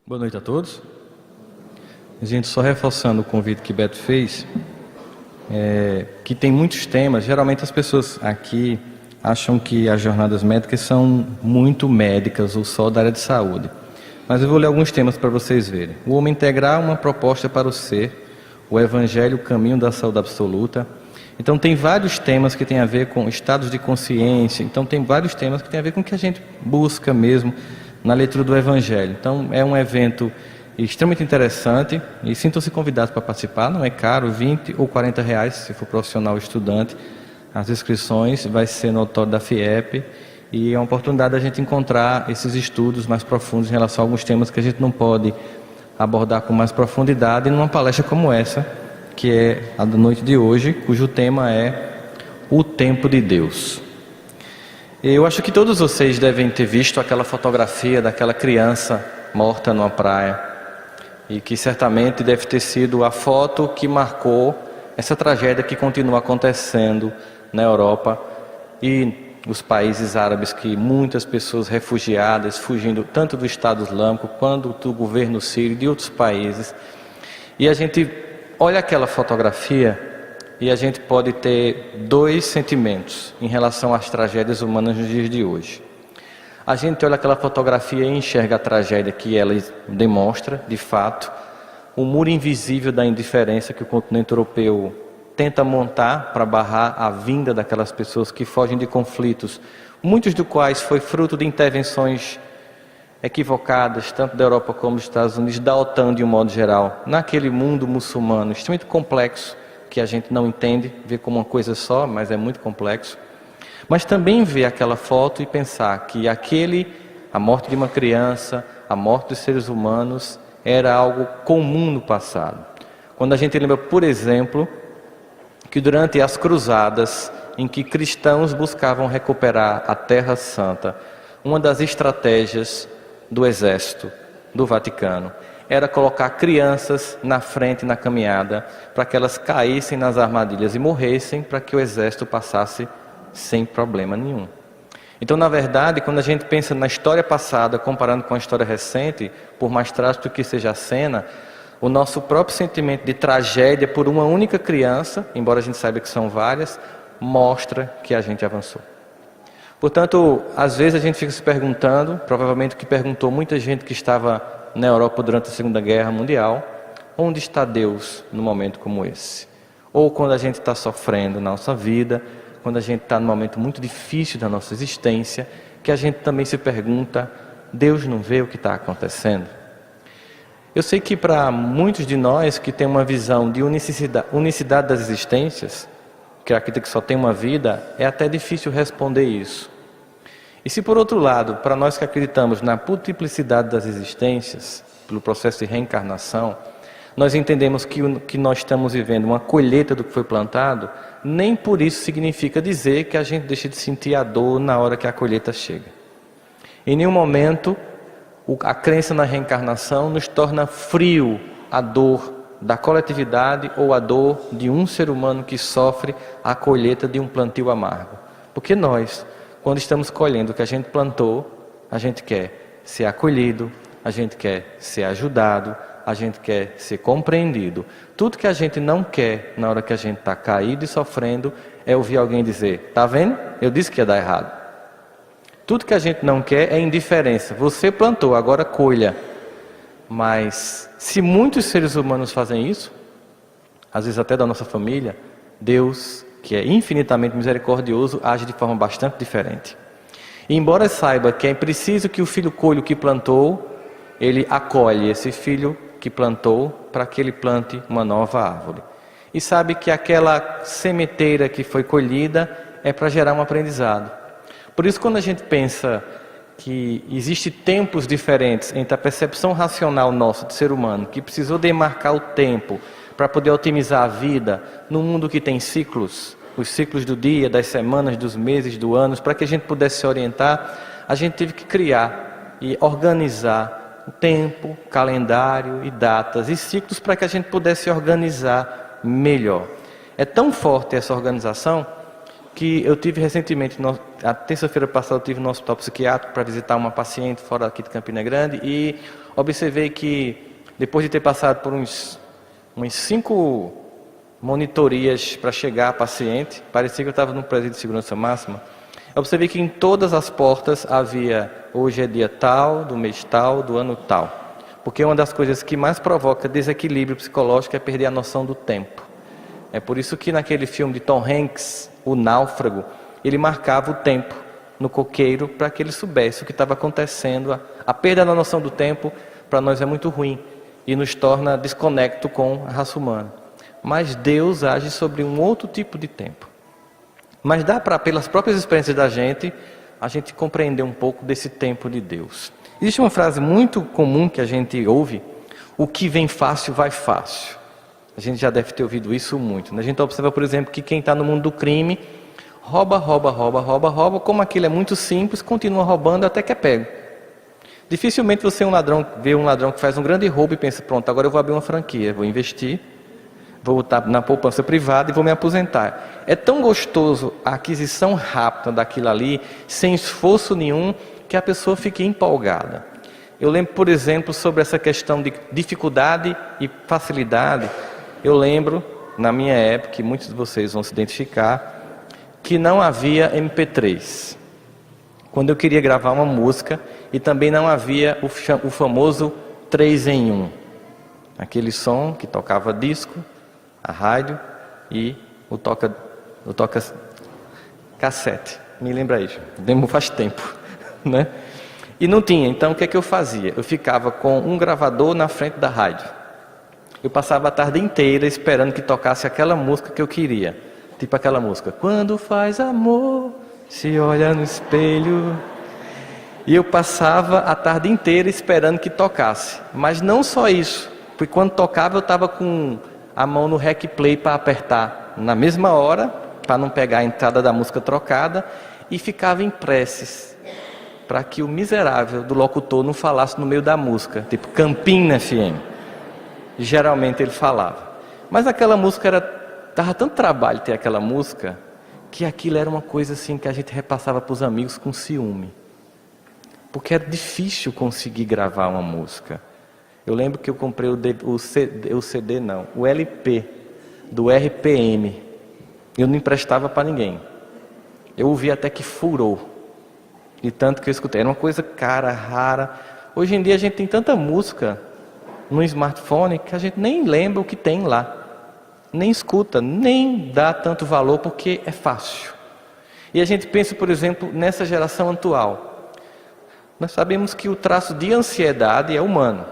Boa noite a todos. Gente, só reforçando o convite que Beto fez, que tem muitos temas. Geralmente as pessoas aqui acham que as jornadas médicas são muito médicas ou só da área de saúde. Mas eu vou ler alguns temas para vocês verem. O homem integral, uma proposta para o ser. O Evangelho, o caminho da saúde absoluta. Então tem vários temas que tem a ver com estados de consciência. Então tem vários temas que tem a ver com o que a gente busca mesmo na leitura do Evangelho. Então é um evento extremamente interessante e sintam-se convidados para participar. Não é caro, 20 ou 40 reais se for profissional ou estudante. As inscrições vai ser no auditório da FIEP e é uma oportunidade da gente encontrar esses estudos mais profundos em relação a alguns temas que a gente não pode abordar com mais profundidade numa palestra como essa, que é a da noite de hoje, cujo tema é o tempo de Deus. Eu acho que todos vocês devem ter visto aquela fotografia daquela criança morta numa praia e que certamente deve ter sido a foto que marcou essa tragédia que continua acontecendo na Europa e os países árabes, que muitas pessoas refugiadas, fugindo tanto do Estado Islâmico quanto do governo sírio e de outros países. E a gente olha aquela fotografia e a gente pode ter dois sentimentos em relação às tragédias humanas nos dias de hoje. A gente olha aquela fotografia e enxerga a tragédia que ela demonstra, de fato, o muro invisível da indiferença que o continente europeu tenta montar para barrar a vinda daquelas pessoas que fogem de conflitos, muitos dos quais foi fruto de intervenções equivocadas, tanto da Europa como dos Estados Unidos, da OTAN de um modo geral, naquele mundo muçulmano extremamente complexo, que a gente não entende, vê como uma coisa só, mas é muito complexo. Mas também ver aquela foto e pensar que a morte de uma criança, a morte dos seres humanos, era algo comum no passado. Quando a gente lembra, por exemplo, que durante as cruzadas, em que cristãos buscavam recuperar a Terra Santa, uma das estratégias do exército do Vaticano era colocar crianças na frente na caminhada, para que elas caíssem nas armadilhas e morressem, para que o exército passasse sem problema nenhum. Então, na verdade, quando a gente pensa na história passada, comparando com a história recente, por mais trágico que seja a cena, o nosso próprio sentimento de tragédia por uma única criança, embora a gente saiba que são várias, mostra que a gente avançou. Portanto, às vezes a gente fica se perguntando, provavelmente o que perguntou muita gente que estava na Europa durante a Segunda Guerra Mundial, onde está Deus num momento como esse? Ou quando a gente está sofrendo na nossa vida, quando a gente está num momento muito difícil da nossa existência, que a gente também se pergunta, Deus não vê o que está acontecendo? Eu sei que para muitos de nós que tem uma visão de unicidade das existências, que acredita que só tem uma vida, é até difícil responder isso. E se por outro lado, para nós que acreditamos na multiplicidade das existências, pelo processo de reencarnação, nós entendemos que nós estamos vivendo uma colheita do que foi plantado, nem por isso significa dizer que a gente deixa de sentir a dor na hora que a colheita chega. Em nenhum momento a crença na reencarnação nos torna frio a dor da coletividade ou a dor de um ser humano que sofre a colheita de um plantio amargo. Porque nós, quando estamos colhendo o que a gente plantou, a gente quer ser acolhido, a gente quer ser ajudado, a gente quer ser compreendido. Tudo que a gente não quer na hora que a gente está caído e sofrendo é ouvir alguém dizer, tá vendo? Eu disse que ia dar errado. Tudo que a gente não quer é indiferença. Você plantou, agora colha. Mas se muitos seres humanos fazem isso, às vezes até da nossa família, Deus, que é infinitamente misericordioso, age de forma bastante diferente. E embora saiba que é preciso que o filho colhe o que plantou, ele acolhe esse filho que plantou para que ele plante uma nova árvore. E sabe que aquela sementeira que foi colhida é para gerar um aprendizado. Por isso, quando a gente pensa que existem tempos diferentes entre a percepção racional nossa de ser humano, que precisou demarcar o tempo para poder otimizar a vida num mundo que tem ciclos, os ciclos do dia, das semanas, dos meses, do ano, para que a gente pudesse se orientar, a gente teve que criar e organizar o tempo, calendário e datas e ciclos para que a gente pudesse se organizar melhor. É tão forte essa organização que eu tive recentemente, a terça-feira passada eu tive no hospital psiquiátrico para visitar uma paciente fora aqui de Campina Grande e observei que, depois de ter passado por uns 5 monitorias para chegar a paciente, parecia que eu estava num presídio de segurança máxima, observei que em todas as portas havia: hoje é dia tal, do mês tal, do ano tal. Porque uma das coisas que mais provoca desequilíbrio psicológico é perder a noção do tempo. É por isso que naquele filme de Tom Hanks, O Náufrago, ele marcava o tempo no coqueiro para que ele soubesse o que estava acontecendo. A perda da noção do tempo para nós é muito ruim e nos torna desconecto com a raça humana. Mas Deus age sobre um outro tipo de tempo. Mas dá para, pelas próprias experiências da gente, a gente compreender um pouco desse tempo de Deus. Existe uma frase muito comum que a gente ouve: o que vem fácil vai fácil. A gente já deve ter ouvido isso muito, né? A gente observa, por exemplo, que quem está no mundo do crime rouba, como aquilo é muito simples, continua roubando até que é pego. Dificilmente você vê um ladrão que faz um grande roubo e pensa: pronto, agora eu vou abrir uma franquia, vou investir, vou estar na poupança privada e vou me aposentar. É tão gostoso a aquisição rápida daquilo ali, sem esforço nenhum, que a pessoa fica empolgada. Eu lembro, por exemplo, sobre essa questão de dificuldade e facilidade. Eu lembro, na minha época, que muitos de vocês vão se identificar, que não havia MP3. Quando eu queria gravar uma música, e também não havia o famoso 3 em 1. Aquele som que tocava disco, a rádio e o toca cassete. Me lembra isso, demo faz tempo, né? E não tinha, então o que é que eu fazia? Eu ficava com um gravador na frente da rádio. Eu passava a tarde inteira esperando que tocasse aquela música que eu queria. Tipo aquela música: quando faz amor, se olha no espelho. E eu passava a tarde inteira esperando que tocasse. Mas não só isso, porque quando tocava eu estava com a mão no rec play para apertar na mesma hora, para não pegar a entrada da música trocada, e ficava em preces, para que o miserável do locutor não falasse no meio da música, tipo Campina FM. Geralmente ele falava. Mas aquela música dava tanto trabalho ter aquela música, que aquilo era uma coisa assim que a gente repassava para os amigos com ciúme. Porque era difícil conseguir gravar uma música. Eu lembro que eu comprei o LP do RPM. Eu não emprestava para ninguém. Eu ouvi até que furou. E tanto que eu escutei. Era uma coisa cara, rara. Hoje em dia a gente tem tanta música no smartphone que a gente nem lembra o que tem lá. Nem escuta, nem dá tanto valor porque é fácil. E a gente pensa, por exemplo, nessa geração atual. Nós sabemos que o traço de ansiedade é humano.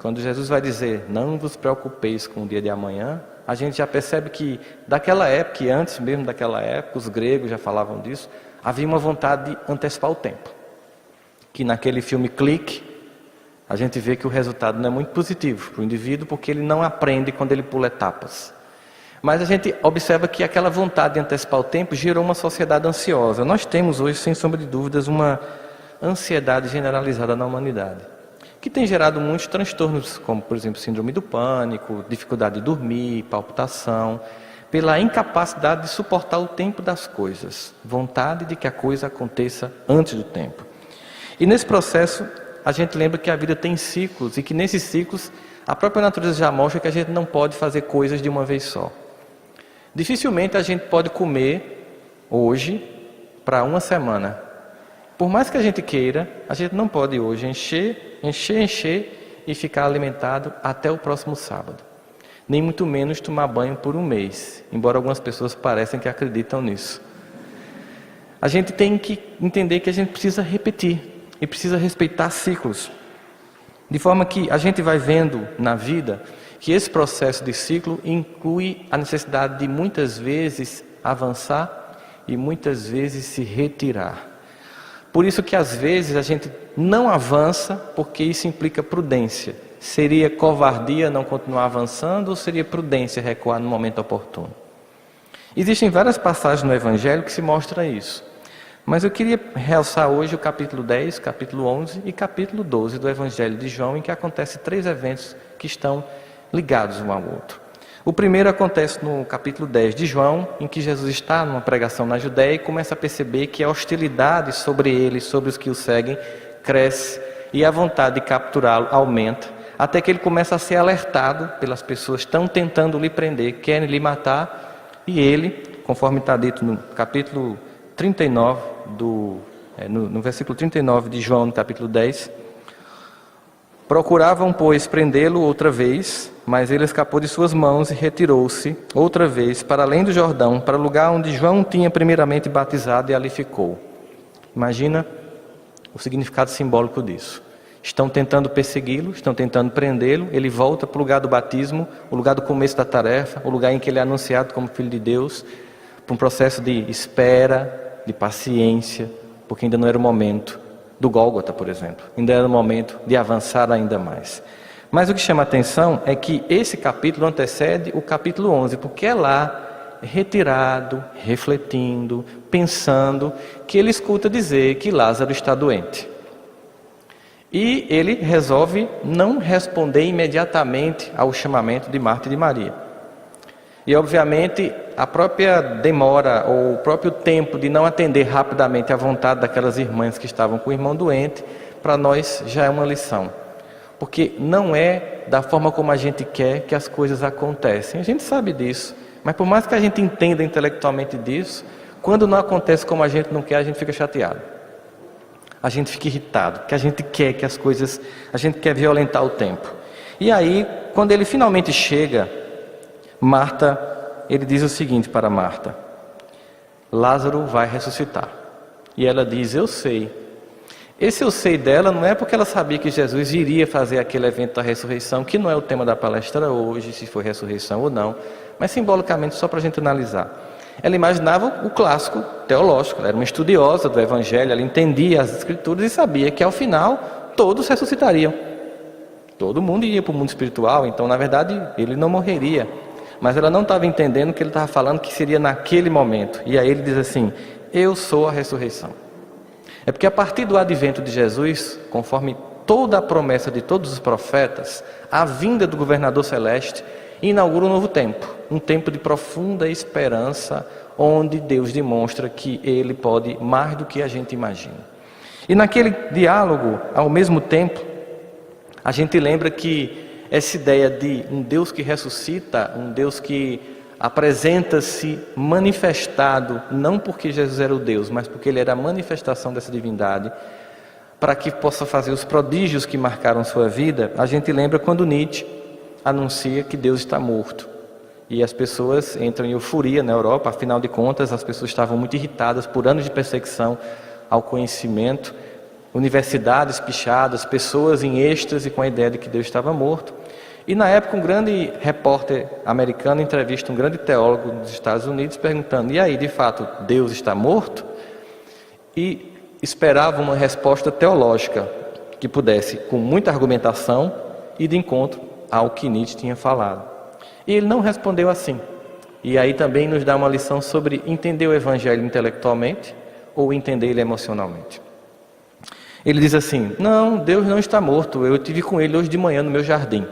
Quando Jesus vai dizer: não vos preocupeis com o dia de amanhã, a gente já percebe que daquela época, e antes mesmo daquela época, os gregos já falavam disso, havia uma vontade de antecipar o tempo. Que naquele filme Clique, a gente vê que o resultado não é muito positivo para o indivíduo, porque ele não aprende quando ele pula etapas. Mas a gente observa que aquela vontade de antecipar o tempo gerou uma sociedade ansiosa. Nós temos hoje, sem sombra de dúvidas, uma ansiedade generalizada na humanidade, que tem gerado muitos transtornos, como, por exemplo, síndrome do pânico, dificuldade de dormir, palpitação, pela incapacidade de suportar o tempo das coisas, vontade de que a coisa aconteça antes do tempo. E nesse processo, a gente lembra que a vida tem ciclos, e que nesses ciclos, a própria natureza já mostra que a gente não pode fazer coisas de uma vez só. Dificilmente a gente pode comer hoje para uma semana. Por mais que a gente queira, a gente não pode hoje encher e ficar alimentado até o próximo sábado. Nem muito menos tomar banho por um mês, embora algumas pessoas parecem que acreditam nisso. A gente tem que entender que a gente precisa repetir e precisa respeitar ciclos. De forma que a gente vai vendo na vida que esse processo de ciclo inclui a necessidade de muitas vezes avançar e muitas vezes se retirar. Por isso que às vezes a gente não avança, porque isso implica prudência. Seria covardia não continuar avançando, ou seria prudência recuar no momento oportuno? Existem várias passagens no Evangelho que se mostram isso. Mas eu queria realçar hoje o capítulo 10, capítulo 11 e capítulo 12 do Evangelho de João, em que acontecem 3 eventos que estão ligados um ao outro. O primeiro acontece no capítulo 10 de João, em que Jesus está numa pregação na Judéia e começa a perceber que a hostilidade sobre ele, sobre os que o seguem, cresce. e a vontade de capturá-lo aumenta, até que ele começa a ser alertado pelas pessoas que estão tentando lhe prender, querem lhe matar, e ele, conforme está dito no capítulo 39, no versículo 39 de João, no capítulo 10, procuravam, pois, prendê-lo outra vez, mas ele escapou de suas mãos e retirou-se outra vez para além do Jordão, para o lugar onde João tinha primeiramente batizado, e ali ficou. Imagina o significado simbólico disso. Estão tentando persegui-lo, estão tentando prendê-lo, ele volta para o lugar do batismo, o lugar do começo da tarefa, o lugar em que ele é anunciado como Filho de Deus, para um processo de espera, de paciência, porque ainda não era o momento do Gólgota, por exemplo. Ainda era o momento de avançar ainda mais. Mas o que chama a atenção é que esse capítulo antecede o capítulo 11, porque é lá, retirado, refletindo, pensando, que ele escuta dizer que Lázaro está doente. E ele resolve não responder imediatamente ao chamamento de Marta e de Maria. E obviamente a própria demora ou o próprio tempo de não atender rapidamente à vontade daquelas irmãs que estavam com o irmão doente, para nós já é uma lição. Porque não é da forma como a gente quer que as coisas acontecem. A gente sabe disso, mas por mais que a gente entenda intelectualmente disso, quando não acontece como a gente não quer, a gente fica chateado. A gente fica irritado, porque a gente quer que as coisas, a gente quer violentar o tempo. E aí, quando ele finalmente chega, ele diz o seguinte para Marta: Lázaro vai ressuscitar. E ela diz: eu sei. Esse eu sei dela não é porque ela sabia que Jesus iria fazer aquele evento da ressurreição, que não é o tema da palestra hoje, se foi ressurreição ou não, mas simbolicamente só para a gente analisar. Ela imaginava o clássico teológico, ela era uma estudiosa do Evangelho, ela entendia as Escrituras e sabia que ao final todos ressuscitariam. Todo mundo iria para o mundo espiritual, então na verdade ele não morreria. Mas ela não estava entendendo que ele estava falando que seria naquele momento. E aí ele diz assim: eu sou a ressurreição. É porque a partir do advento de Jesus, conforme toda a promessa de todos os profetas, a vinda do governador celeste inaugura um novo tempo. Um tempo de profunda esperança, onde Deus demonstra que Ele pode mais do que a gente imagina. E naquele diálogo, ao mesmo tempo, a gente lembra que essa ideia de um Deus que ressuscita, um Deus que apresenta-se manifestado, não porque Jesus era o Deus, mas porque Ele era a manifestação dessa divindade, para que possa fazer os prodígios que marcaram sua vida. A gente lembra quando Nietzsche anuncia que Deus está morto. E as pessoas entram em euforia na Europa, afinal de contas as pessoas estavam muito irritadas por anos de perseguição ao conhecimento, universidades pichadas, pessoas em êxtase com a ideia de que Deus estava morto. E na época um grande repórter americano entrevista um grande teólogo dos Estados Unidos perguntando: e aí, de fato, Deus está morto? E esperava uma resposta teológica que pudesse, com muita argumentação, ir de encontro ao que Nietzsche tinha falado. E ele não respondeu assim. E aí também nos dá uma lição sobre entender o Evangelho intelectualmente ou entender ele emocionalmente. Ele diz assim: não, Deus não está morto, eu estive com ele hoje de manhã no meu jardim.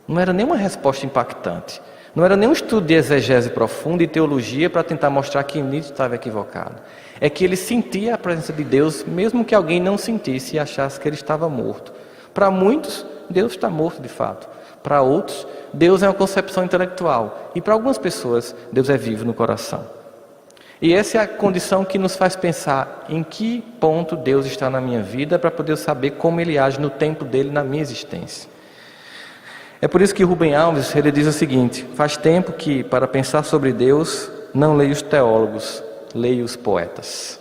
Não era nenhuma resposta impactante, não era nenhum estudo de exegese profunda e teologia para tentar mostrar que Nietzsche estava equivocado. É que ele sentia a presença de Deus, mesmo que alguém não sentisse e achasse que ele estava morto. Para muitos, Deus está morto de fato. Para outros, Deus é uma concepção intelectual. E para algumas pessoas, Deus é vivo no coração. E essa é a condição que nos faz pensar em que ponto Deus está na minha vida, para poder saber como Ele age no tempo dele na minha existência. É por isso que Rubem Alves, ele diz o seguinte: faz tempo que, para pensar sobre Deus, não leio os teólogos, leio os poetas.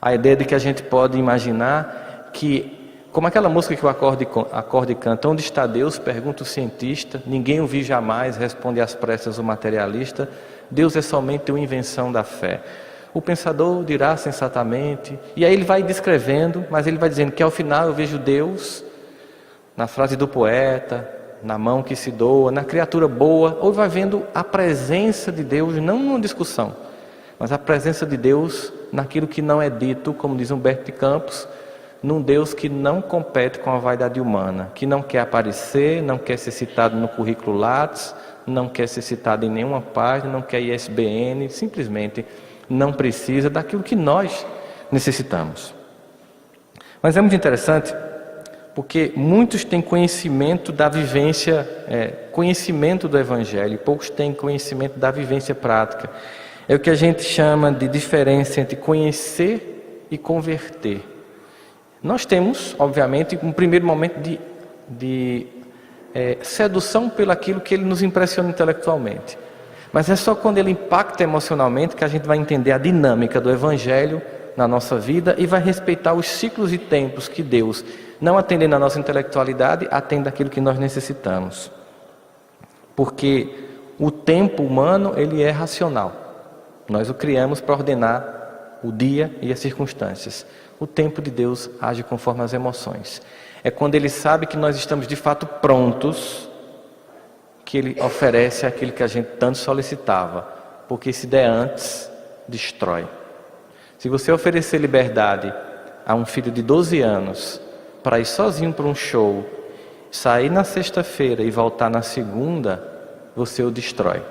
A ideia de que a gente pode imaginar que, como aquela música que o acorde canta: onde está Deus? Pergunta o cientista, ninguém o viu jamais, responde às pressas o materialista. Deus é somente uma invenção da fé. O pensador dirá sensatamente, e aí ele vai descrevendo, mas ele vai dizendo que ao final eu vejo Deus na frase do poeta, na mão que se doa, na criatura boa, ou vai vendo a presença de Deus, não numa discussão, mas a presença de Deus naquilo que não é dito, como diz Humberto de Campos, num Deus que não compete com a vaidade humana, que não quer aparecer, não quer ser citado no currículo Lattes, não quer ser citado em nenhuma página, não quer ISBN, simplesmente não precisa daquilo que nós necessitamos. Mas é muito interessante, porque muitos têm conhecimento da vivência, conhecimento do Evangelho, e poucos têm conhecimento da vivência prática. É o que a gente chama de diferença entre conhecer e converter. Nós temos, obviamente, um primeiro momento de sedução pelo aquilo que ele nos impressiona intelectualmente. Mas é só quando ele impacta emocionalmente que a gente vai entender a dinâmica do Evangelho na nossa vida e vai respeitar os ciclos e tempos que Deus, não atendendo a nossa intelectualidade, atende aquilo que nós necessitamos. Porque o tempo humano, ele é racional. Nós o criamos para ordenar o dia e as circunstâncias. O tempo de Deus age conforme as emoções. É quando Ele sabe que nós estamos de fato prontos, que Ele oferece aquilo que a gente tanto solicitava. Porque se der antes, destrói. Se você oferecer liberdade a um filho de 12 anos para ir sozinho para um show, sair na sexta-feira e voltar na segunda, você o destrói.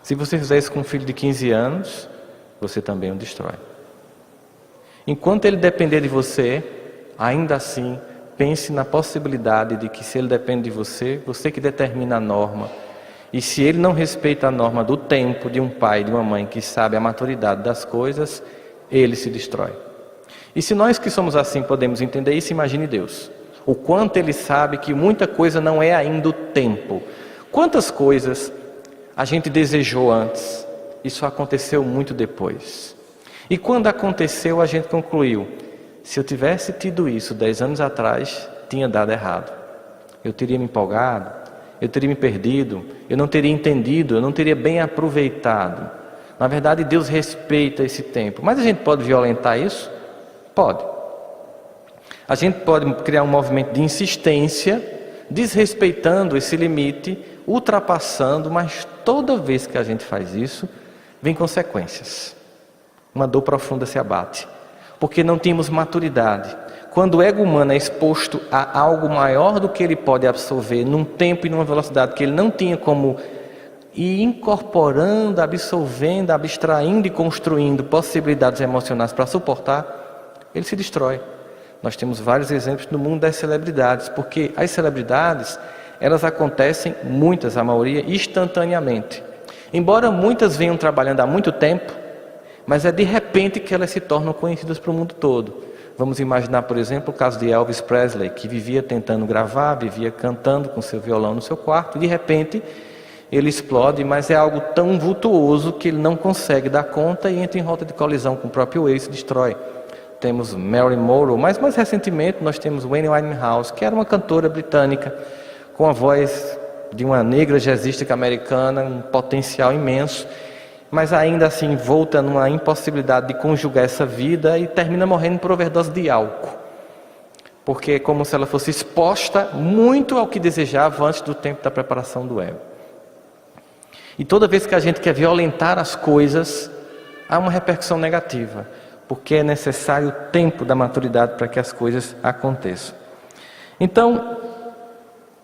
Se você fizer isso com um filho de 15 anos, você também o destrói. Enquanto ele depender de você, ainda assim, pense na possibilidade de que se ele depende de você, você que determina a norma. E se ele não respeita a norma do tempo de um pai e de uma mãe que sabe a maturidade das coisas, ele se destrói. E se nós que somos assim podemos entender isso, imagine Deus. O quanto Ele sabe que muita coisa não é ainda o tempo. Quantas coisas a gente desejou antes, isso aconteceu muito depois. E quando aconteceu, a gente concluiu: se eu tivesse tido isso 10 anos atrás, tinha dado errado. Eu teria me empolgado, eu teria me perdido, eu não teria entendido, eu não teria bem aproveitado. Na verdade, Deus respeita esse tempo. Mas a gente pode violentar isso? Pode. A gente pode criar um movimento de insistência, desrespeitando esse limite, ultrapassando, mas toda vez que a gente faz isso, vem consequências. Uma dor profunda se abate, porque não temos maturidade. Quando o ego humano é exposto a algo maior do que ele pode absorver, num tempo e numa velocidade que ele não tinha como ir incorporando, absorvendo, abstraindo e construindo possibilidades emocionais para suportar, ele se destrói. Nós temos vários exemplos no mundo das celebridades, porque as celebridades, elas acontecem, muitas, a maioria, instantaneamente. Embora muitas venham trabalhando há muito tempo, mas é de repente que elas se tornam conhecidas para o mundo todo. Vamos imaginar, por exemplo, o caso de Elvis Presley, que vivia tentando gravar, vivia cantando com seu violão no seu quarto, e de repente ele explode, mas é algo tão vultuoso que ele não consegue dar conta e entra em rota de colisão com o próprio eu e se destrói. Temos Marilyn Monroe, mas mais recentemente nós temos Amy Winehouse, que era uma cantora britânica com a voz de uma negra jazzística americana, um potencial imenso, mas ainda assim volta numa impossibilidade de conjugar essa vida e termina morrendo por overdose de álcool. Porque é como se ela fosse exposta muito ao que desejava antes do tempo da preparação do ego. E toda vez que a gente quer violentar as coisas, há uma repercussão negativa, porque é necessário o tempo da maturidade para que as coisas aconteçam. Então,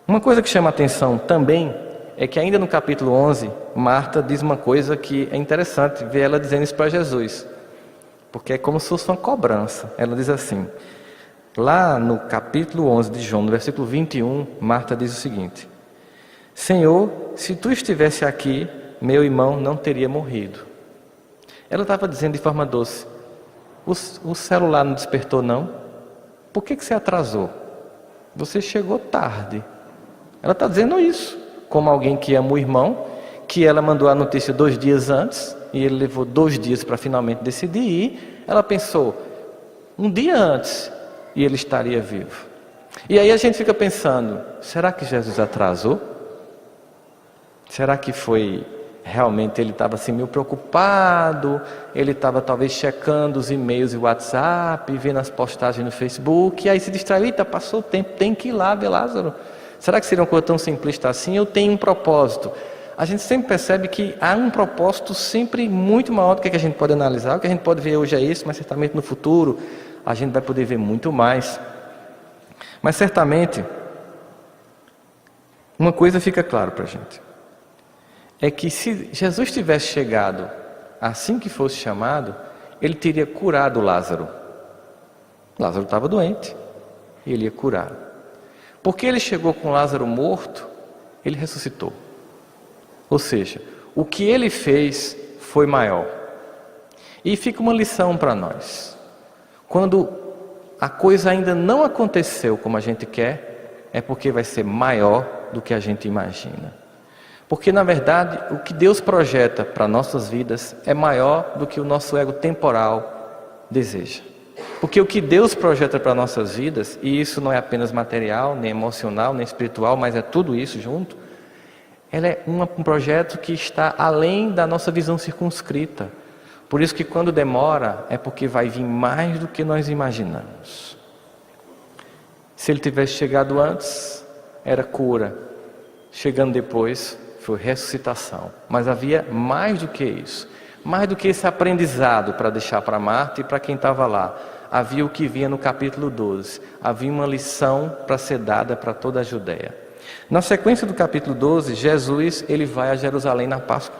uma coisa que chama a atenção também é que ainda no capítulo 11, Marta diz uma coisa que é interessante ver ela dizendo isso para Jesus, porque é como se fosse uma cobrança. Ela diz assim, lá no capítulo 11 de João, no versículo 21, Marta diz o seguinte: Senhor, se tu estivesse aqui, meu irmão não teria morrido. Ela estava dizendo de forma doce: o celular não despertou não? Por que você atrasou? Você chegou tarde. Ela está dizendo isso, como alguém que ama o irmão, que ela mandou a notícia 2 dias antes, e ele levou 2 dias para finalmente decidir ir. Ela pensou, 1 dia antes, e ele estaria vivo. E aí a gente fica pensando, será que Jesus atrasou? Será que foi realmente, ele estava assim meio preocupado, ele estava talvez checando os e-mails e o WhatsApp, vendo as postagens no Facebook, e aí se distraiu, eita, passou o tempo, tem que ir lá ver Lázaro. Será que seria uma coisa tão simplista assim? Eu tenho um propósito. A gente sempre percebe que há um propósito sempre muito maior do que a gente pode analisar. O que a gente pode ver hoje é isso, mas certamente no futuro a gente vai poder ver muito mais. Mas certamente, uma coisa fica clara para a gente. É que se Jesus tivesse chegado assim que fosse chamado, ele teria curado Lázaro. Lázaro estava doente e ele ia curar. Porque ele chegou com Lázaro morto, ele ressuscitou. Ou seja, o que ele fez foi maior. E fica uma lição para nós. Quando a coisa ainda não aconteceu como a gente quer, é porque vai ser maior do que a gente imagina. Porque, na verdade, o que Deus projeta para nossas vidas é maior do que o nosso ego temporal deseja. Porque o que Deus projeta para nossas vidas, e isso não é apenas material, nem emocional, nem espiritual, mas é tudo isso junto, ela é um projeto que está além da nossa visão circunscrita. Por isso que quando demora, é porque vai vir mais do que nós imaginamos. Se ele tivesse chegado antes, era cura. Chegando depois, foi ressuscitação. Mas havia mais do que isso. Mais do que esse aprendizado para deixar para Marta e para quem estava lá. Havia o que vinha no capítulo 12. Havia uma lição para ser dada para toda a Judéia. Na sequência do capítulo 12, Jesus ele vai a Jerusalém na Páscoa.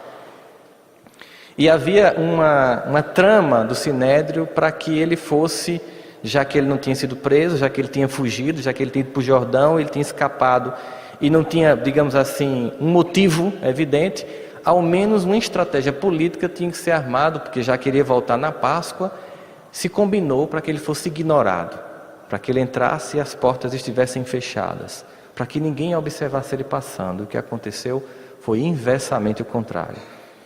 E havia uma trama do Sinédrio para que ele fosse, já que ele não tinha sido preso, já que ele tinha fugido, já que ele tinha ido para o Jordão, ele tinha escapado e não tinha, digamos assim, um motivo evidente, ao menos uma estratégia política tinha que ser armada, porque já queria voltar na Páscoa, se combinou para que ele fosse ignorado, para que ele entrasse e as portas estivessem fechadas, para que ninguém observasse ele passando. O que aconteceu foi inversamente o contrário.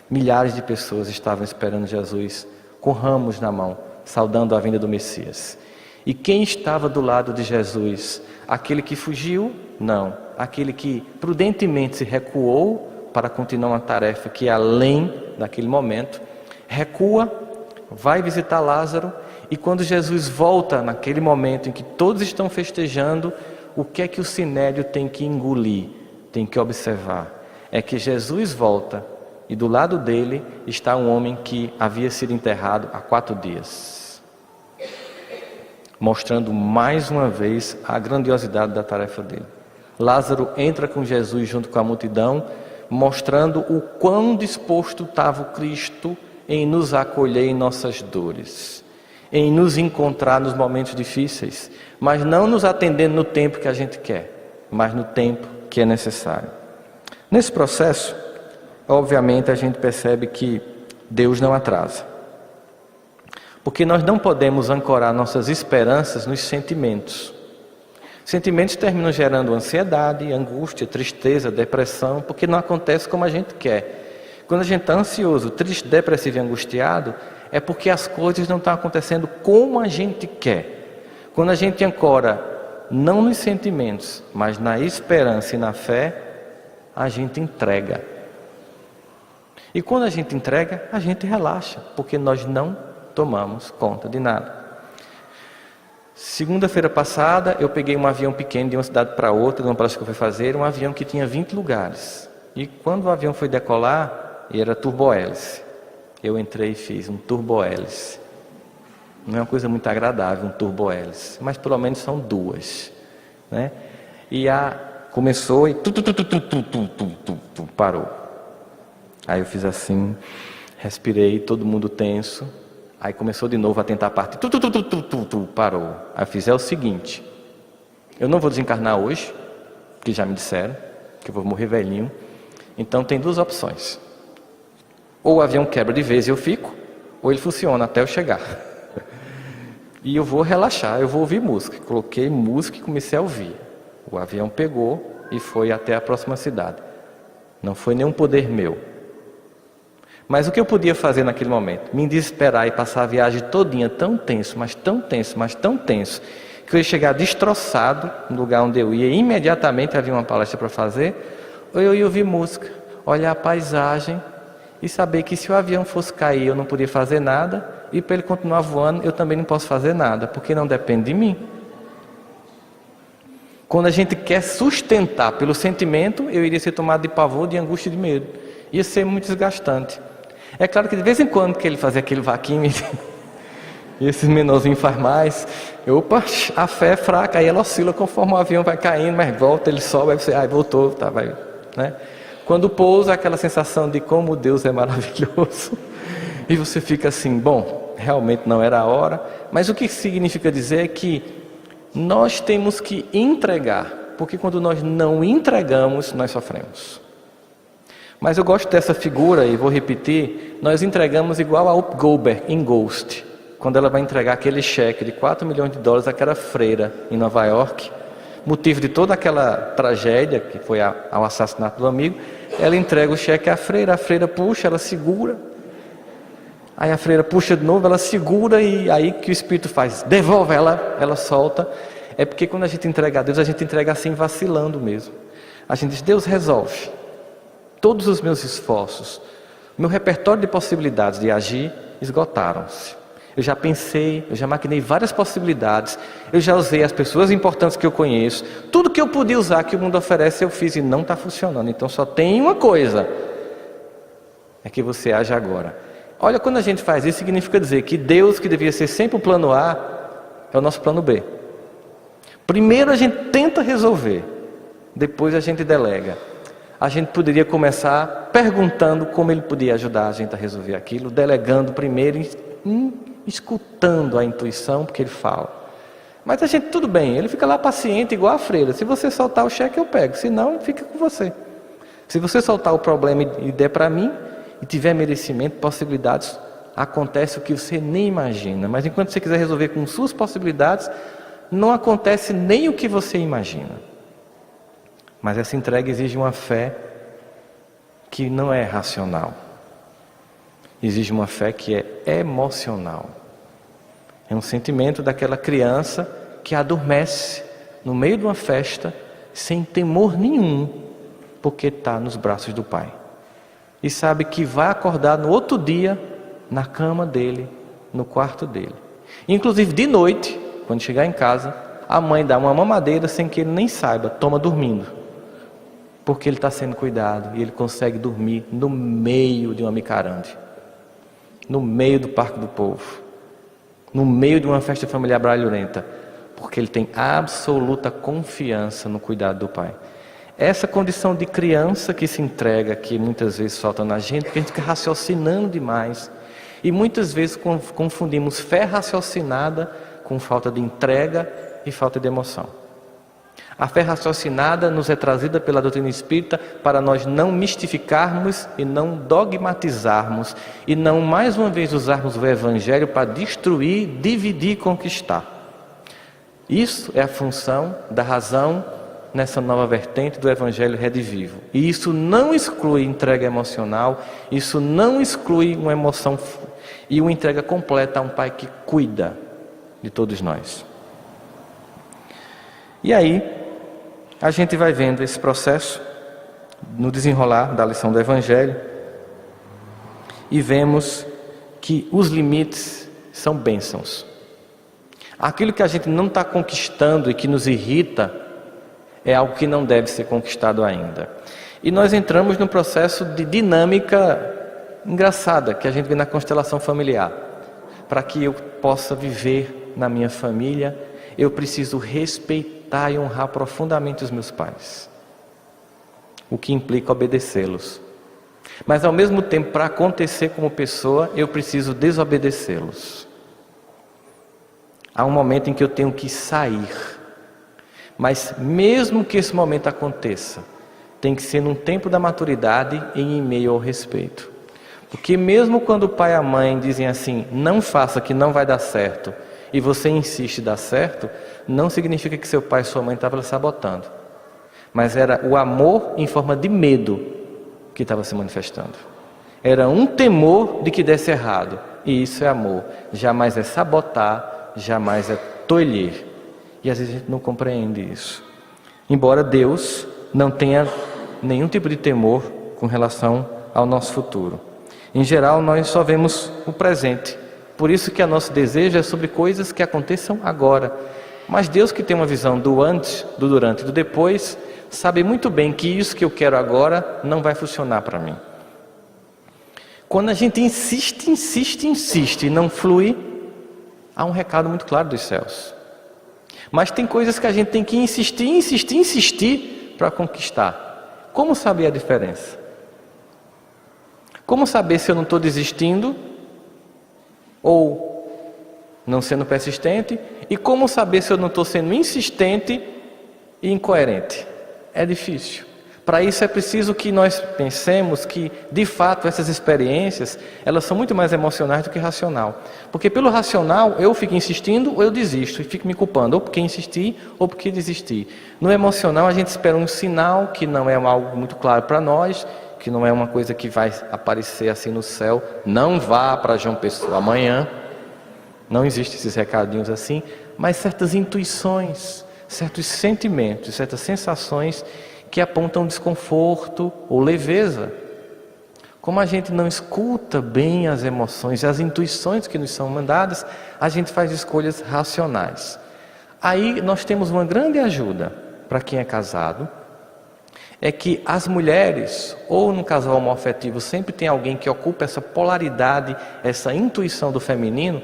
Milhares de pessoas estavam esperando Jesus com ramos na mão, saudando a vinda do Messias. E quem estava do lado de Jesus? Aquele que fugiu? Não. Aquele que prudentemente se recuou para continuar uma tarefa que é além daquele momento, recua, vai visitar Lázaro, e quando Jesus volta naquele momento em que todos estão festejando, o que é que o Sinédrio tem que engolir, tem que observar? É que Jesus volta e do lado dele está um homem que havia sido enterrado há 4 dias. Mostrando mais uma vez a grandiosidade da tarefa dele. Lázaro entra com Jesus junto com a multidão, mostrando o quão disposto estava o Cristo em nos acolher em nossas dores, em nos encontrar nos momentos difíceis, mas não nos atendendo no tempo que a gente quer, mas no tempo que é necessário. Nesse processo, obviamente a gente percebe que Deus não atrasa. Porque nós não podemos ancorar nossas esperanças nos sentimentos. Sentimentos terminam gerando ansiedade, angústia, tristeza, depressão, porque não acontece como a gente quer. Quando a gente está ansioso, triste, depressivo e angustiado, é porque as coisas não estão acontecendo como a gente quer. Quando a gente ancora não nos sentimentos, mas na esperança e na fé, a gente entrega. E quando a gente entrega, a gente relaxa, porque nós não tomamos conta de nada. Segunda-feira passada, eu peguei um avião pequeno de uma cidade para outra, numa palestra que eu fui fazer, um avião que tinha 20 lugares. E quando o avião foi decolar, era turbohélice. Eu entrei e fiz um turbohélice. Não é uma coisa muito agradável, um turbohélice, mas pelo menos são 2, né? E começou e parou. Aí eu fiz assim, respirei, todo mundo tenso. Aí começou de novo a tentar partir, parou. Aí eu fiz, é o seguinte, eu não vou desencarnar hoje, que já me disseram, que eu vou morrer velhinho. Então tem 2 opções. Ou o avião quebra de vez e eu fico, ou ele funciona até eu chegar. E eu vou relaxar, eu vou ouvir música. Coloquei música e comecei a ouvir. O avião pegou e foi até a próxima cidade. Não foi nenhum poder meu. Mas o que eu podia fazer naquele momento? Me desesperar e passar a viagem todinha tão tenso, mas tão tenso, mas tão tenso, que eu ia chegar destroçado no lugar onde eu ia, e imediatamente havia uma palestra para fazer, ou eu ia ouvir música, olhar a paisagem e saber que se o avião fosse cair eu não podia fazer nada, e para ele continuar voando eu também não posso fazer nada, porque não depende de mim. Quando a gente quer sustentar pelo sentimento, eu iria ser tomado de pavor, de angústia e de medo. Ia ser muito desgastante. É claro que de vez em quando que ele fazia aquele vaquinho e esses menorzinhos faz mais, opa, a fé é fraca, aí ela oscila conforme o avião vai caindo, mas volta, ele sobe, aí você, voltou, tá, vai, né? Quando pousa, aquela sensação de como Deus é maravilhoso, e você fica assim, bom, realmente não era a hora, mas o que significa dizer é que nós temos que entregar, porque quando nós não entregamos, nós sofremos. Mas eu gosto dessa figura e vou repetir, nós entregamos igual a Whoopi Goldberg em Ghost, quando ela vai entregar aquele cheque de $4 milhões àquela freira em Nova York, motivo de toda aquela tragédia que foi ao assassinato do amigo. Ela entrega o cheque à freira, a freira puxa, ela segura, aí a freira puxa de novo, ela segura, e aí que o Espírito faz, devolve ela solta. É porque quando a gente entrega a Deus, a gente entrega assim vacilando mesmo. A gente diz, Deus resolve todos os meus esforços, meu repertório de possibilidades de agir esgotaram-se. Eu já pensei, eu já maquinei várias possibilidades, eu já usei as pessoas importantes que eu conheço, tudo que eu podia usar que o mundo oferece eu fiz e não está funcionando. Então só tem uma coisa, é que você age agora. Olha, quando a gente faz isso, significa dizer que Deus, que devia ser sempre o plano A, é o nosso plano B. Primeiro a gente tenta resolver, depois a gente delega. A gente poderia começar perguntando como Ele podia ajudar a gente a resolver aquilo, delegando primeiro, escutando a intuição, porque Ele fala. Mas a gente, tudo bem, Ele fica lá paciente, igual a freira. Se você soltar o cheque, eu pego, se não, fica com você. Se você soltar o problema e der para mim, e tiver merecimento, possibilidades, acontece o que você nem imagina. Mas enquanto você quiser resolver com suas possibilidades, não acontece nem o que você imagina. Mas essa entrega exige uma fé que não é racional. Exige uma fé que é emocional. É um sentimento daquela criança que adormece no meio de uma festa, sem temor nenhum, porque está nos braços do Pai. E sabe que vai acordar no outro dia, na cama dele, no quarto dele. Inclusive de noite, quando chegar em casa, a mãe dá uma mamadeira sem que ele nem saiba, toma dormindo. Porque ele está sendo cuidado e ele consegue dormir no meio de uma micarande, no meio do Parque do Povo, no meio de uma festa familiar barulhenta, porque ele tem absoluta confiança no cuidado do Pai. Essa condição de criança que se entrega, que muitas vezes falta na gente, porque a gente fica raciocinando demais, e muitas vezes confundimos fé raciocinada com falta de entrega e falta de emoção. A fé raciocinada nos é trazida pela doutrina espírita para nós não mistificarmos e não dogmatizarmos e não mais uma vez usarmos o Evangelho para destruir, dividir e conquistar. Isso é a função da razão nessa nova vertente do Evangelho redivivo. E isso não exclui entrega emocional, isso não exclui uma emoção e uma entrega completa a um Pai que cuida de todos nós. E aí, a gente vai vendo esse processo no desenrolar da lição do Evangelho e vemos que os limites são bênçãos. Aquilo que a gente não está conquistando e que nos irrita é algo que não deve ser conquistado ainda. E nós entramos num processo de dinâmica engraçada que a gente vê na constelação familiar. Para que eu possa viver na minha família, eu preciso respeitar e honrar profundamente os meus pais, o que implica obedecê-los. Mas ao mesmo tempo, para acontecer como pessoa, eu preciso desobedecê-los. Há um momento em que eu tenho que sair, mas mesmo que esse momento aconteça, tem que ser num tempo da maturidade e em meio ao respeito. Porque mesmo quando o pai e a mãe dizem assim, não faça que não vai dar certo, e você insiste em dar certo, não significa que seu pai e sua mãe estavam lhe sabotando. Mas era o amor em forma de medo que estava se manifestando. Era um temor de que desse errado. E isso é amor. Jamais é sabotar, jamais é tolher. E às vezes a gente não compreende isso. Embora Deus não tenha nenhum tipo de temor com relação ao nosso futuro. Em geral, nós só vemos o presente. Por isso que o nosso desejo é sobre coisas que aconteçam agora. Mas Deus, que tem uma visão do antes, do durante e do depois, sabe muito bem que isso que eu quero agora não vai funcionar para mim. Quando a gente insiste e não flui, há um recado muito claro dos céus. Mas tem coisas que a gente tem que insistir para conquistar. Como saber a diferença? Como saber se eu não estou desistindo ou não sendo persistente? E como saber se eu não estou sendo insistente e incoerente? É difícil. Para isso é preciso que nós pensemos que, de fato, essas experiências, elas são muito mais emocionais do que racional. Porque pelo racional, eu fico insistindo ou eu desisto, e fico me culpando, ou porque insisti, ou porque desisti. No emocional, a gente espera um sinal que não é algo muito claro para nós, que não é uma coisa que vai aparecer assim no céu. Não vá para João Pessoa amanhã. Não existem esses recadinhos assim, mas certas intuições, certos sentimentos, certas sensações que apontam desconforto ou leveza. Como a gente não escuta bem as emoções e as intuições que nos são mandadas, a gente faz escolhas racionais. Aí nós temos uma grande ajuda para quem é casado, é que as mulheres, ou no casal homoafetivo, sempre tem alguém que ocupa essa polaridade, essa intuição do feminino.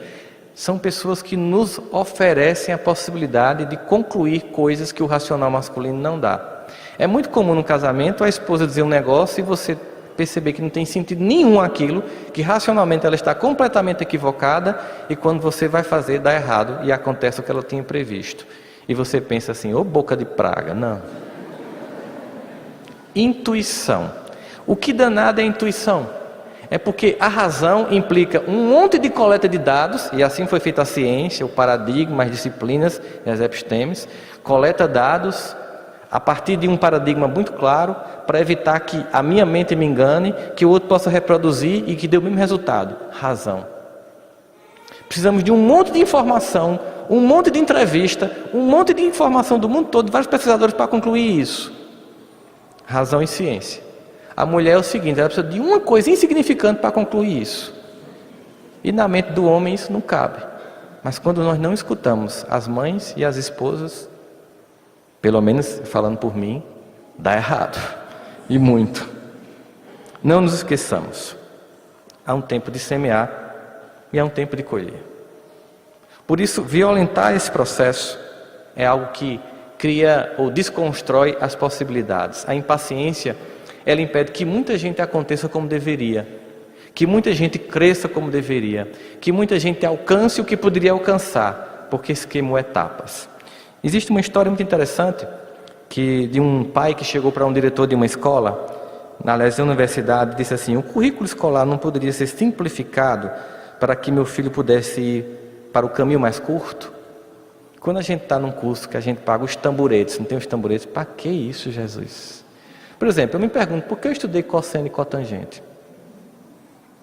São pessoas que nos oferecem a possibilidade de concluir coisas que o racional masculino não dá. É muito comum no casamento a esposa dizer um negócio e você perceber que não tem sentido nenhum aquilo, que racionalmente ela está completamente equivocada, e quando você vai fazer dá errado e acontece o que ela tinha previsto. E você pensa assim, ô boca de praga, não. Intuição. O que danado é intuição? É porque a razão implica um monte de coleta de dados, e assim foi feita a ciência, o paradigma, as disciplinas e as epistemes, coleta dados a partir de um paradigma muito claro, para evitar que a minha mente me engane, que o outro possa reproduzir e que dê o mesmo resultado. Razão. Precisamos de um monte de informação, um monte de entrevista, um monte de informação do mundo todo, de vários pesquisadores para concluir isso. Razão e ciência. A mulher é o seguinte, ela precisa de uma coisa insignificante para concluir isso. E na mente do homem isso não cabe. Mas quando nós não escutamos as mães e as esposas, pelo menos falando por mim, dá errado. E muito. Não nos esqueçamos. Há um tempo de semear e há um tempo de colher. Por isso, violentar esse processo é algo que cria ou desconstrói as possibilidades. A impaciência, ela impede que muita gente aconteça como deveria, que muita gente cresça como deveria, que muita gente alcance o que poderia alcançar, porque se queimou etapas. Existe uma história muito interessante de um pai que chegou para um diretor de uma escola, na universidade, e disse assim: o currículo escolar não poderia ser simplificado para que meu filho pudesse ir para o caminho mais curto? Quando a gente está num curso que a gente paga os tamboretes, não tem os tamboretes, para que isso, Jesus? Por exemplo, eu me pergunto, por que eu estudei cosseno e cotangente?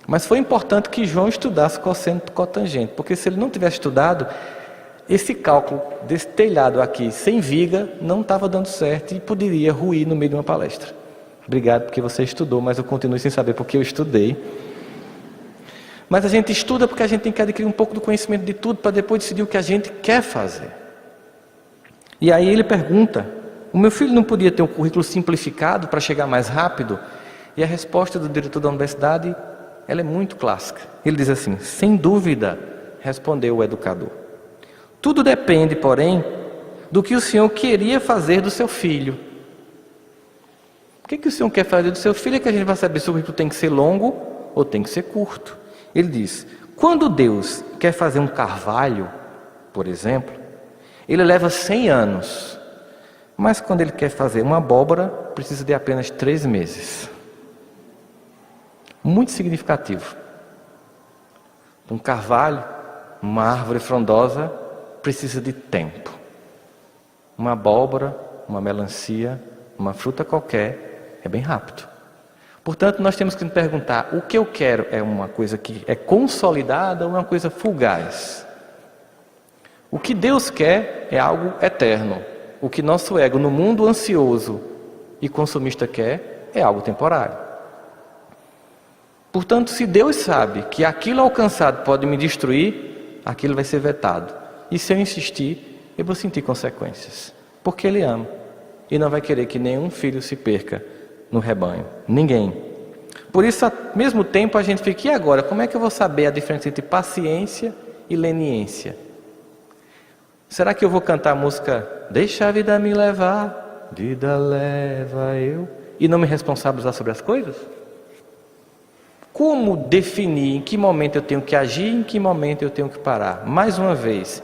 Mas foi importante que João estudasse cosseno e cotangente, porque se ele não tivesse estudado, esse cálculo desse telhado aqui, sem viga, não estava dando certo e poderia ruir no meio de uma palestra. Obrigado porque você estudou, mas eu continuo sem saber porque eu estudei. Mas a gente estuda porque a gente tem que adquirir um pouco do conhecimento de tudo para depois decidir o que a gente quer fazer. E aí ele pergunta: o meu filho não podia ter um currículo simplificado para chegar mais rápido? E a resposta do diretor da universidade, ela é muito clássica. Ele diz assim: sem dúvida, respondeu o educador. Tudo depende, porém, do que o senhor queria fazer do seu filho. O que o senhor quer fazer do seu filho é que a gente vai saber se o currículo tem que ser longo ou tem que ser curto. Ele diz: quando Deus quer fazer um carvalho, por exemplo, ele leva 100 anos. Mas quando ele quer fazer uma abóbora, precisa de apenas 3 meses. Muito significativo. Um carvalho, uma árvore frondosa, precisa de tempo. Uma abóbora, uma melancia, uma fruta qualquer, é bem rápido. Portanto, nós temos que nos perguntar: o que eu quero é uma coisa que é consolidada ou uma coisa fugaz? O que Deus quer é algo eterno. O que nosso ego, no mundo ansioso e consumista, quer é algo temporário. Portanto, se Deus sabe que aquilo alcançado pode me destruir, aquilo vai ser vetado. E se eu insistir, eu vou sentir consequências. Porque Ele ama. E não vai querer que nenhum filho se perca no rebanho. Ninguém. Por isso, ao mesmo tempo, a gente fica: e agora? Como é que eu vou saber a diferença entre paciência e leniência? Será que eu vou cantar a música Deixa a vida me levar, vida leva eu, e não me responsabilizar sobre as coisas? Como definir em que momento eu tenho que agir, em que momento eu tenho que parar? Mais uma vez,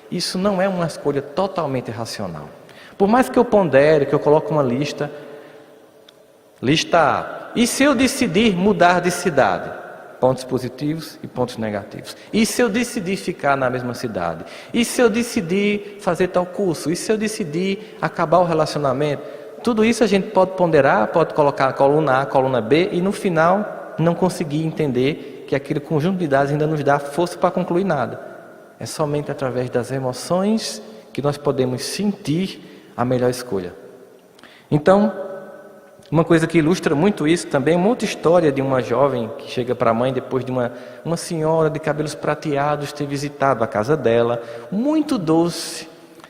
isso não é uma escolha totalmente racional. Por mais que eu pondere, que eu coloque uma lista A. E se eu decidir mudar de cidade? Pontos positivos e pontos negativos. E se eu decidir ficar na mesma cidade? E se eu decidir fazer tal curso? E se eu decidir acabar o relacionamento? Tudo isso a gente pode ponderar, pode colocar a coluna A, coluna B, e no final não conseguir entender que aquele conjunto de dados ainda nos dá força para concluir nada. É somente através das emoções que nós podemos sentir a melhor escolha. Então, uma coisa que ilustra muito isso também é uma outra história de uma jovem que chega para a mãe depois de uma senhora de cabelos prateados ter visitado a casa dela, muito doce,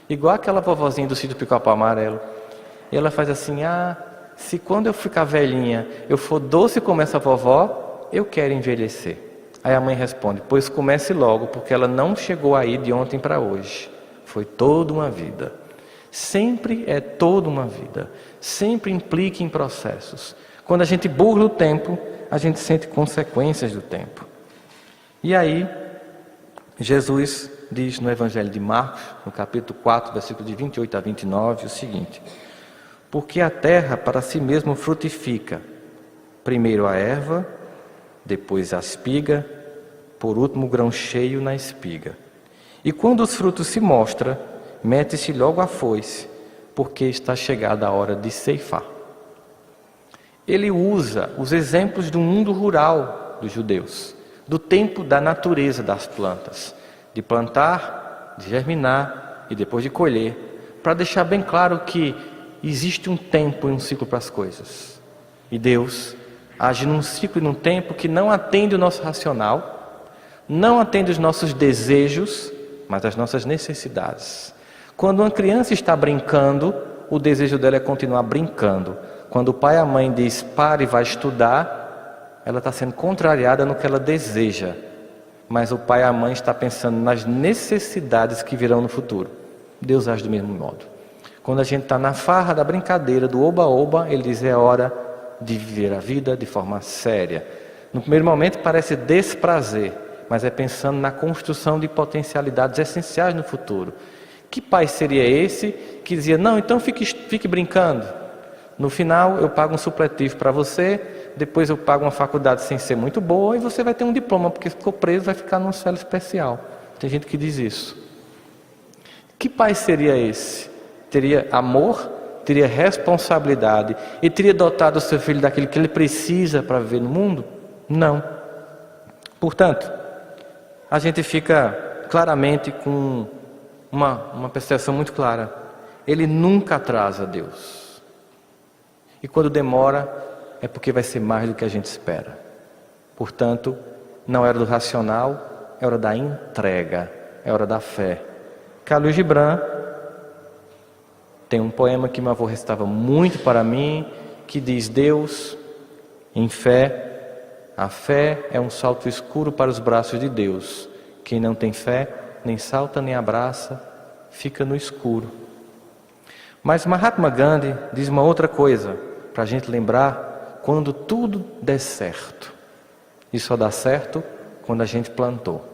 igual aquela vovozinha do sítio Pica-Pau Amarelo. E ela faz assim: se quando eu ficar velhinha eu for doce como essa vovó, eu quero envelhecer. Aí a mãe responde: pois comece logo, porque ela não chegou aí de ontem para hoje. Foi toda uma vida. Sempre é toda uma vida. Sempre implica em processos. Quando a gente burla o tempo, a gente sente consequências do tempo. E aí, Jesus diz no Evangelho de Marcos, no capítulo 4, versículo de 28 a 29, o seguinte: porque a terra para si mesmo frutifica, primeiro a erva, depois a espiga, por último o grão cheio na espiga. E quando os frutos se mostram, mete-se logo a foice, porque está chegada a hora de ceifar. Ele usa os exemplos do mundo rural dos judeus, do tempo da natureza das plantas, de plantar, de germinar e depois de colher, para deixar bem claro que existe um tempo e um ciclo para as coisas. E Deus age num ciclo e num tempo que não atende o nosso racional, não atende os nossos desejos, mas as nossas necessidades. Quando uma criança está brincando, o desejo dela é continuar brincando. Quando o pai e a mãe diz pare e vai estudar, ela está sendo contrariada no que ela deseja. Mas o pai e a mãe está pensando nas necessidades que virão no futuro. Deus age do mesmo modo. Quando a gente está na farra da brincadeira, do oba-oba, ele diz: é hora de viver a vida de forma séria. No primeiro momento parece desprazer, mas é pensando na construção de potencialidades essenciais no futuro. Que pai seria esse que dizia: não, então fique brincando. No final eu pago um supletivo para você, depois eu pago uma faculdade sem ser muito boa e você vai ter um diploma, porque ficou preso, vai ficar numa cela especial. Tem gente que diz isso. Que pai seria esse? Teria amor, teria responsabilidade e teria dotado o seu filho daquilo que ele precisa para viver no mundo? Não. Portanto, a gente fica claramente com uma percepção muito clara: ele nunca atrasa Deus, e quando demora é porque vai ser mais do que a gente espera. Portanto, não é hora do racional, é hora da entrega, é hora da fé. Khalil Gibran tem um poema que meu avô recitava muito para mim, que diz: Deus em fé, a fé é um salto escuro para os braços de Deus. Quem não tem fé nem salta nem abraça, fica no escuro. Mas Mahatma Gandhi diz uma outra coisa, para a gente lembrar quando tudo der certo. E só dá certo quando a gente plantou,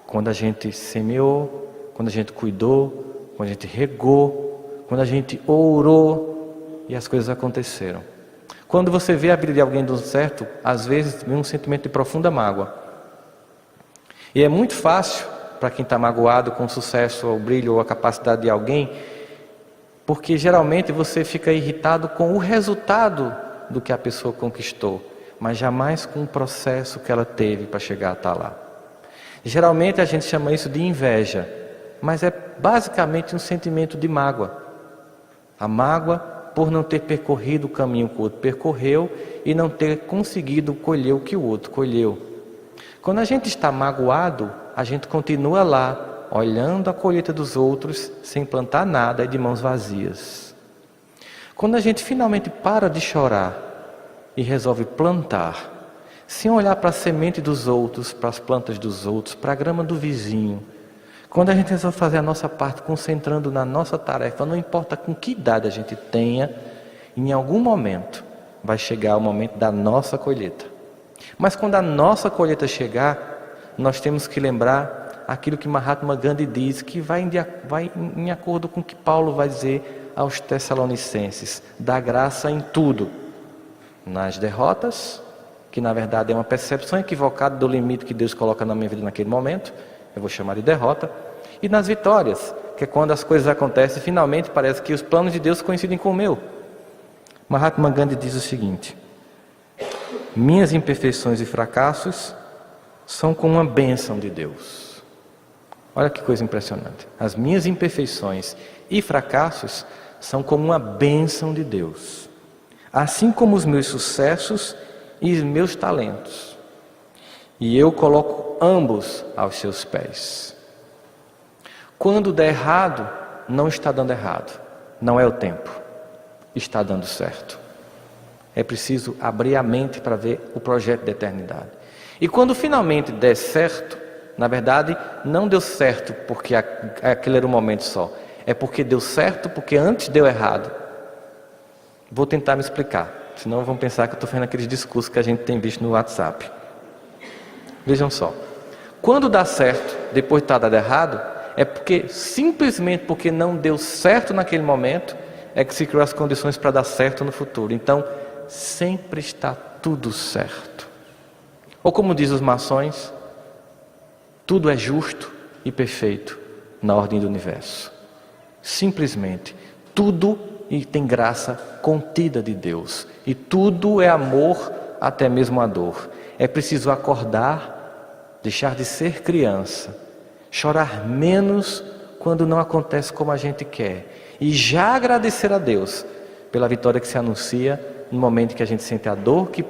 quando a gente semeou, quando a gente cuidou, quando a gente regou, quando a gente orou e as coisas aconteceram. Quando você vê a vida de alguém dando certo, às vezes vem um sentimento de profunda mágoa. E é muito fácil para quem está magoado com o sucesso, ou o brilho, ou a capacidade de alguém, porque geralmente você fica irritado com o resultado do que a pessoa conquistou, mas jamais com o processo que ela teve para chegar a estar lá. Geralmente a gente chama isso de inveja, mas é basicamente um sentimento de mágoa. A mágoa por não ter percorrido o caminho que o outro percorreu e não ter conseguido colher o que o outro colheu. Quando a gente está magoado, a gente continua lá, olhando a colheita dos outros, sem plantar nada e de mãos vazias. Quando a gente finalmente para de chorar e resolve plantar, sem olhar para a semente dos outros, para as plantas dos outros, para a grama do vizinho, quando a gente resolve fazer a nossa parte, concentrando na nossa tarefa, não importa com que idade a gente tenha, em algum momento vai chegar o momento da nossa colheita. Mas quando a nossa colheita chegar, nós temos que lembrar aquilo que Mahatma Gandhi diz, que vai em acordo com o que Paulo vai dizer aos Tessalonicenses: dá graça em tudo, nas derrotas, que na verdade é uma percepção equivocada do limite que Deus coloca na minha vida naquele momento, eu vou chamar de derrota, e nas vitórias, que é quando as coisas acontecem e finalmente parece que os planos de Deus coincidem com o meu. Mahatma Gandhi diz o seguinte: minhas imperfeições e fracassos são como uma bênção de Deus. Olha que coisa impressionante. As minhas imperfeições e fracassos são como uma bênção de Deus, assim como os meus sucessos e os meus talentos, e eu coloco ambos aos seus pés. Quando der errado, não está dando errado, não é o tempo, está dando certo. É preciso abrir a mente para ver o projeto da eternidade. E quando finalmente der certo, na verdade não deu certo porque aquele era um momento só, é porque deu certo porque antes deu errado. Vou tentar me explicar, senão vão pensar que eu estou fazendo aqueles discursos que a gente tem visto no WhatsApp. Vejam só, quando dá certo, depois de estar dado errado, é porque, simplesmente porque não deu certo naquele momento, é que se criou as condições para dar certo no futuro. Então, sempre está tudo certo. Ou como diz os maçons, tudo é justo e perfeito na ordem do universo. Simplesmente, tudo tem graça contida de Deus. E tudo é amor, até mesmo a dor. É preciso acordar, deixar de ser criança, chorar menos quando não acontece como a gente quer, e já agradecer a Deus pela vitória que se anuncia no momento que a gente sente a dor que